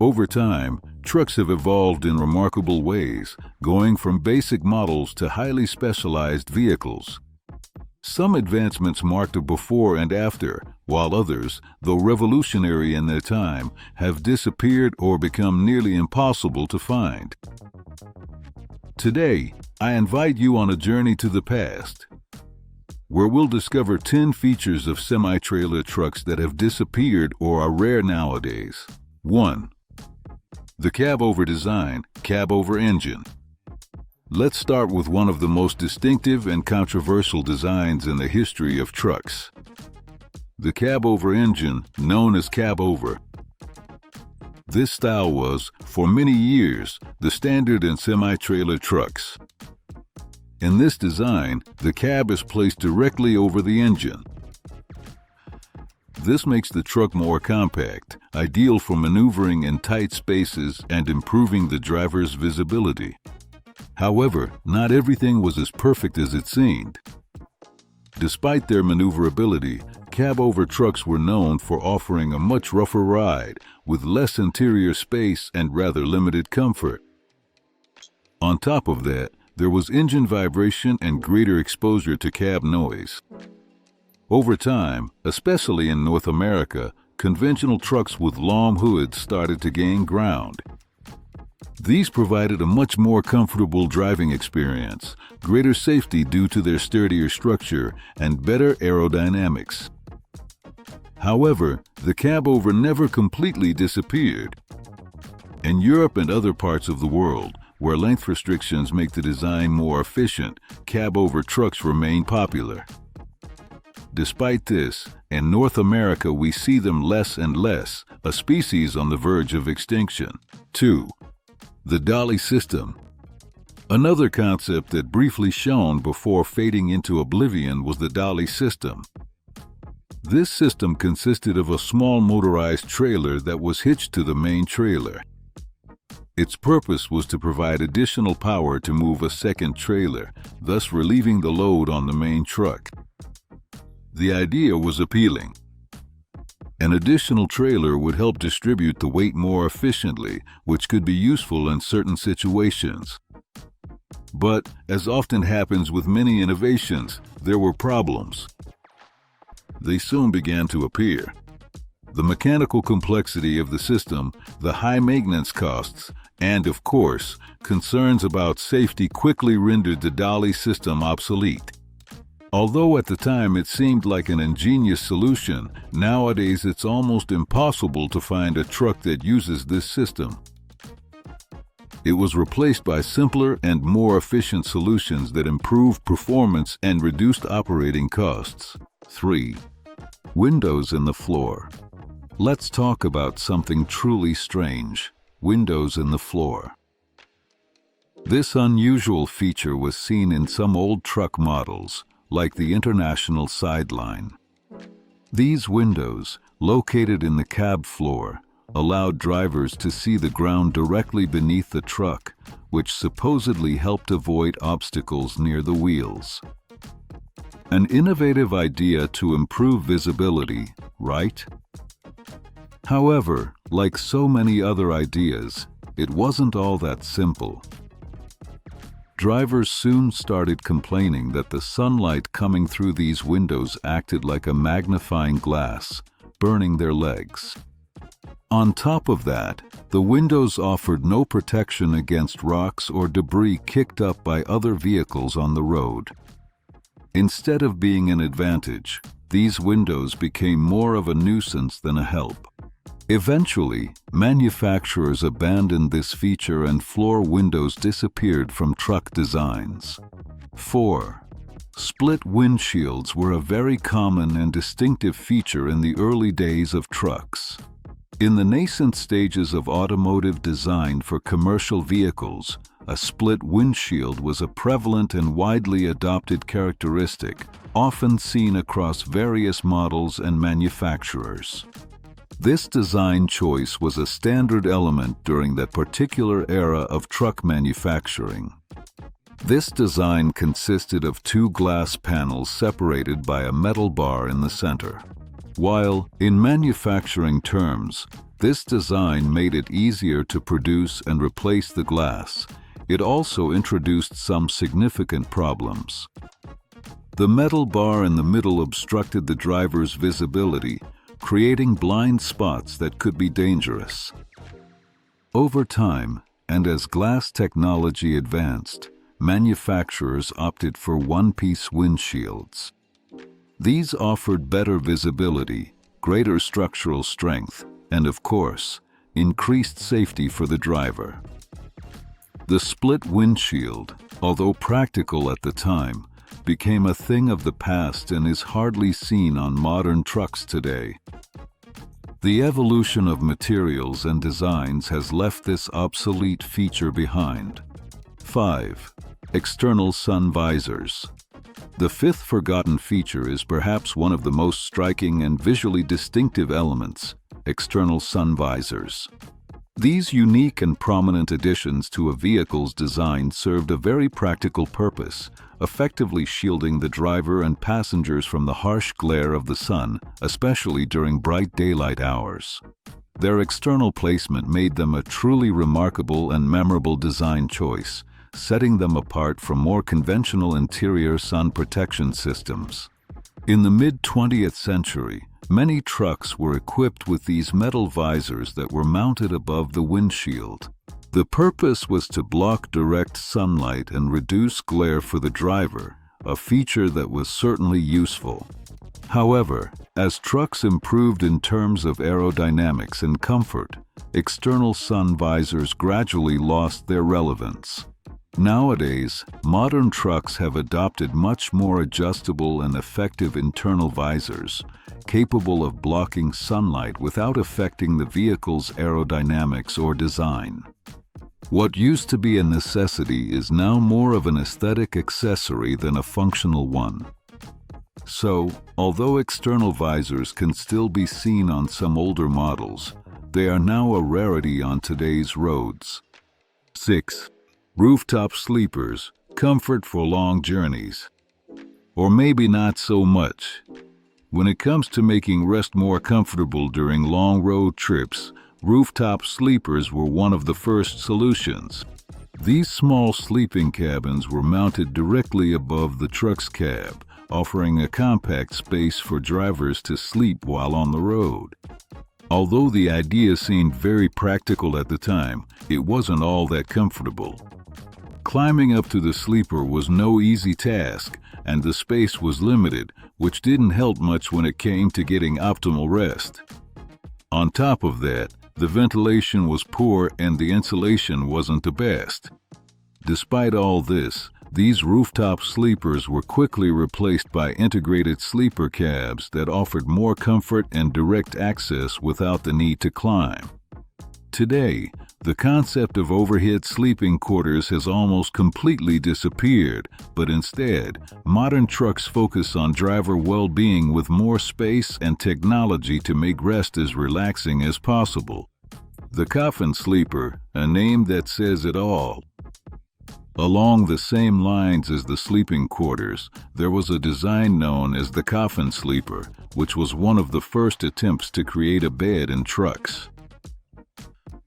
Over time, trucks have evolved in remarkable ways, going from basic models to highly specialized vehicles. Some advancements marked a before and after, while others, though revolutionary in their time, have disappeared or become nearly impossible to find. Today, I invite you on a journey to the past, where we'll discover 10 features of semi-trailer trucks that have disappeared or are rare nowadays. 1. The Cabover design, Cabover engine. Let's start with one of the most distinctive and controversial designs in the history of trucks. The Cabover engine, known as Cabover. This style was, for many years, the standard in semi-trailer trucks. In this design, the cab is placed directly over the engine. This makes the truck more compact, ideal for maneuvering in tight spaces and improving the driver's visibility. However, not everything was as perfect as it seemed. Despite their maneuverability, Cabover trucks were known for offering a much rougher ride, with less interior space and rather limited comfort. On top of that, there was engine vibration and greater exposure to cab noise. Over time, especially in North America, conventional trucks with long hoods started to gain ground. These provided a much more comfortable driving experience, greater safety due to their sturdier structure, and better aerodynamics. However, the Cabover never completely disappeared. In Europe and other parts of the world, where length restrictions make the design more efficient, Cabover trucks remain popular. Despite this, in North America we see them less and less, a species on the verge of extinction. 2. The Dolly system. Another concept that briefly shone before fading into oblivion was the Dolly system. This system consisted of a small motorized trailer that was hitched to the main trailer. Its purpose was to provide additional power to move a second trailer, thus relieving the load on the main truck. The idea was appealing. An additional trailer would help distribute the weight more efficiently, which could be useful in certain situations. But, as often happens with many innovations, there were problems. They soon began to appear. The mechanical complexity of the system, the high maintenance costs, and, of course, concerns about safety quickly rendered the Dolly system obsolete. Although at the time it seemed like an ingenious solution, nowadays it's almost impossible to find a truck that uses this system. It was replaced by simpler and more efficient solutions that improved performance and reduced operating costs. 3. Windows in the floor. Let's talk about something truly strange: windows in the floor. This unusual feature was seen in some old truck models, like the International Sideline. These windows, located in the cab floor, allowed drivers to see the ground directly beneath the truck, which supposedly helped avoid obstacles near the wheels. An innovative idea to improve visibility, right? However, like so many other ideas, it wasn't all that simple. Drivers soon started complaining that the sunlight coming through these windows acted like a magnifying glass, burning their legs. On top of that, the windows offered no protection against rocks or debris kicked up by other vehicles on the road. Instead of being an advantage, these windows became more of a nuisance than a help. Eventually, manufacturers abandoned this feature and floor windows disappeared from truck designs. 4. Split windshields were a very common and distinctive feature in the early days of trucks. In the nascent stages of automotive design for commercial vehicles, a split windshield was a prevalent and widely adopted characteristic, often seen across various models and manufacturers. This design choice was a standard element during that particular era of truck manufacturing. This design consisted of two glass panels separated by a metal bar in the center. While, in manufacturing terms, This design made it easier to produce and replace the glass. It also introduced some significant problems. The metal bar in the middle obstructed the driver's visibility, creating blind spots that could be dangerous. Over time, and as glass technology advanced, manufacturers opted for one-piece windshields. These offered better visibility, greater structural strength, and of course, increased safety for the driver. The split windshield, although practical at the time, became a thing of the past and is hardly seen on modern trucks today. The evolution of materials and designs has left this obsolete feature behind. 5. External sun visors. The fifth forgotten feature is perhaps one of the most striking and visually distinctive elements: external sun visors. These unique and prominent additions to a vehicle's design served a very practical purpose, effectively shielding the driver and passengers from the harsh glare of the sun, especially during bright daylight hours. Their external placement made them a truly remarkable and memorable design choice, setting them apart from more conventional interior sun protection systems. In the mid-20th century, many trucks were equipped with these metal visors that were mounted above the windshield. The purpose was to block direct sunlight and reduce glare for the driver, a feature that was certainly useful. However, as trucks improved in terms of aerodynamics and comfort, external sun visors gradually lost their relevance. Nowadays, modern trucks have adopted much more adjustable and effective internal visors, capable of blocking sunlight without affecting the vehicle's aerodynamics or design. What used to be a necessity is now more of an aesthetic accessory than a functional one. So, although external visors can still be seen on some older models, they are now a rarity on today's roads. 6. Rooftop sleepers, comfort for long journeys. Or maybe not so much. When it comes to making rest more comfortable during long road trips, rooftop sleepers were one of the first solutions. These small sleeping cabins were mounted directly above the truck's cab, offering a compact space for drivers to sleep while on the road. Although the idea seemed very practical at the time, it wasn't all that comfortable. Climbing up to the sleeper was no easy task, and the space was limited, which didn't help much when it came to getting optimal rest. On top of that, the ventilation was poor and the insulation wasn't the best. Despite all this, these rooftop sleepers were quickly replaced by integrated sleeper cabs that offered more comfort and direct access without the need to climb. Today, the concept of overhead sleeping quarters has almost completely disappeared, but instead, modern trucks focus on driver well-being with more space and technology to make rest as relaxing as possible. The coffin sleeper, a name that says it all. Along the same lines as the sleeping quarters, there was a design known as the coffin sleeper, which was one of the first attempts to create a bed in trucks.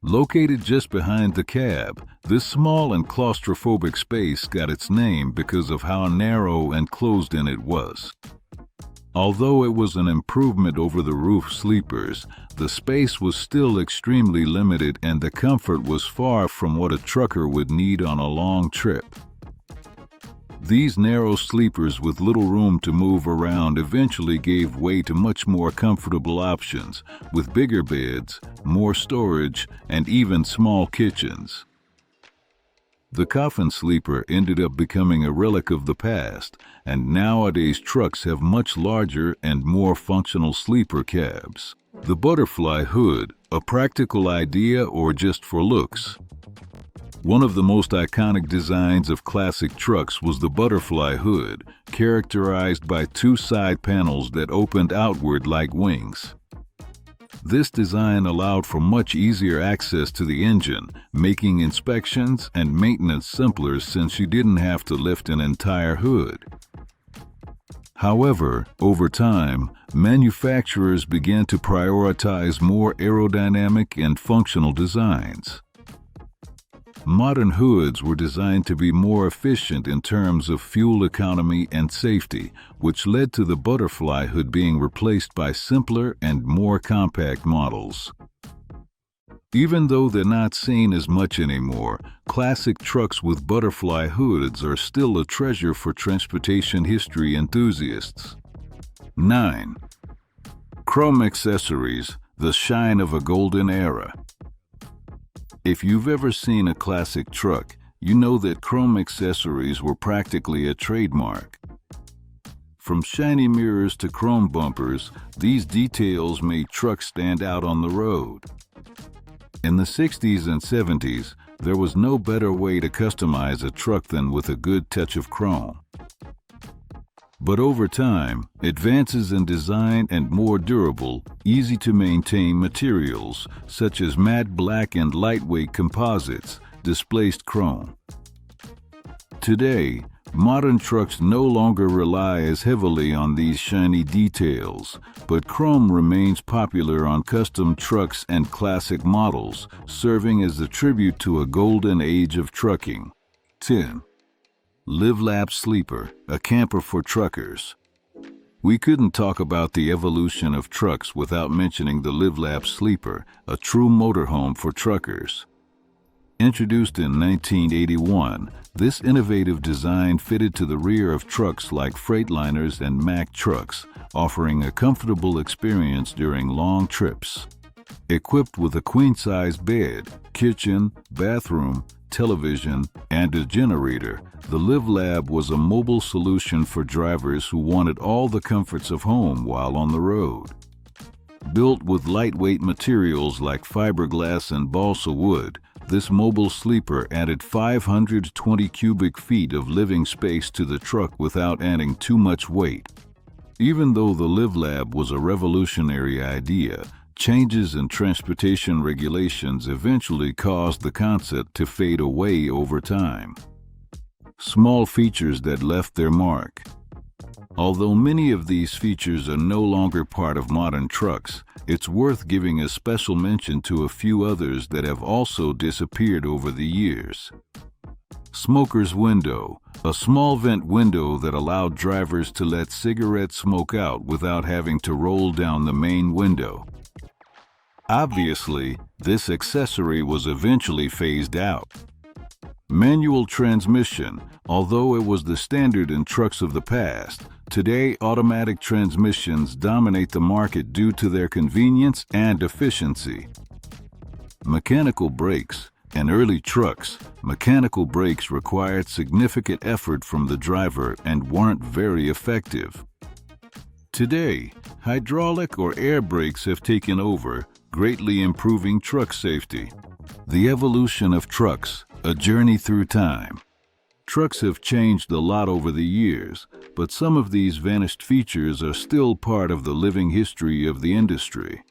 Located just behind the cab, this small and claustrophobic space got its name because of how narrow and closed-in it was. Although it was an improvement over the roof sleepers, the space was still extremely limited and the comfort was far from what a trucker would need on a long trip. These narrow sleepers with little room to move around eventually gave way to much more comfortable options, with bigger beds, more storage, and even small kitchens. The coffin sleeper ended up becoming a relic of the past, and nowadays trucks have much larger and more functional sleeper cabs. The butterfly hood, a practical idea or just for looks? One of the most iconic designs of classic trucks was the butterfly hood, characterized by two side panels that opened outward like wings. This design allowed for much easier access to the engine, making inspections and maintenance simpler since you didn't have to lift an entire hood. However, over time, manufacturers began to prioritize more aerodynamic and functional designs. Modern hoods were designed to be more efficient in terms of fuel economy and safety, which led to the butterfly hood being replaced by simpler and more compact models. Even though they're not seen as much anymore, classic trucks with butterfly hoods are still a treasure for transportation history enthusiasts. 9. Chrome accessories, the shine of a golden era. If you've ever seen a classic truck, you know that chrome accessories were practically a trademark. From shiny mirrors to chrome bumpers, these details made trucks stand out on the road. In the 60s and 70s, there was no better way to customize a truck than with a good touch of chrome. But over time, advances in design and more durable, easy-to-maintain materials, such as matte black and lightweight composites, displaced chrome. Today, modern trucks no longer rely as heavily on these shiny details, but chrome remains popular on custom trucks and classic models, serving as a tribute to a golden age of trucking. 10. LiveLab Sleeper, a camper for truckers. We couldn't talk about the evolution of trucks without mentioning the LiveLab Sleeper, a true motorhome for truckers. Introduced in 1981, this innovative design fitted to the rear of trucks like Freightliners and Mack trucks, offering a comfortable experience during long trips. Equipped with a queen-size bed, kitchen, bathroom, television, and a generator, the LiveLab was a mobile solution for drivers who wanted all the comforts of home while on the road. Built with lightweight materials like fiberglass and balsa wood, this mobile sleeper added 520 cubic feet of living space to the truck without adding too much weight. Even though the LiveLab was a revolutionary idea, changes in transportation regulations eventually caused the concept to fade away over time. Small features that left their mark. Although many of these features are no longer part of modern trucks, it's worth giving a special mention to a few others that have also disappeared over the years. Smoker's window, a small vent window that allowed drivers to let cigarette smoke out without having to roll down the main window. Obviously, this accessory was eventually phased out. Manual transmission, although it was the standard in trucks of the past, today automatic transmissions dominate the market due to their convenience and efficiency. Mechanical brakes. In early trucks, mechanical brakes required significant effort from the driver and weren't very effective. Today, hydraulic or air brakes have taken over, greatly improving truck safety. The evolution of trucks, a journey through time. Trucks have changed a lot over the years, but some of these vanished features are still part of the living history of the industry.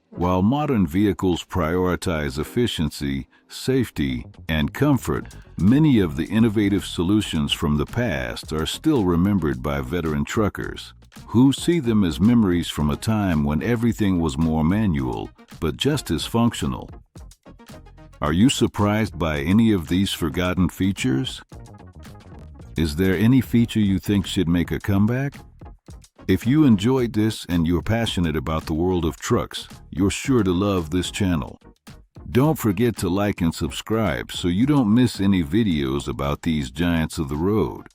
While modern vehicles prioritize efficiency, safety, and comfort, many of the innovative solutions from the past are still remembered by veteran truckers, who see them as memories from a time when everything was more manual, but just as functional. Are you surprised by any of these forgotten features? Is there any feature you think should make a comeback? If you enjoyed this and you're passionate about the world of trucks, you're sure to love this channel. Don't forget to like and subscribe so you don't miss any videos about these giants of the road.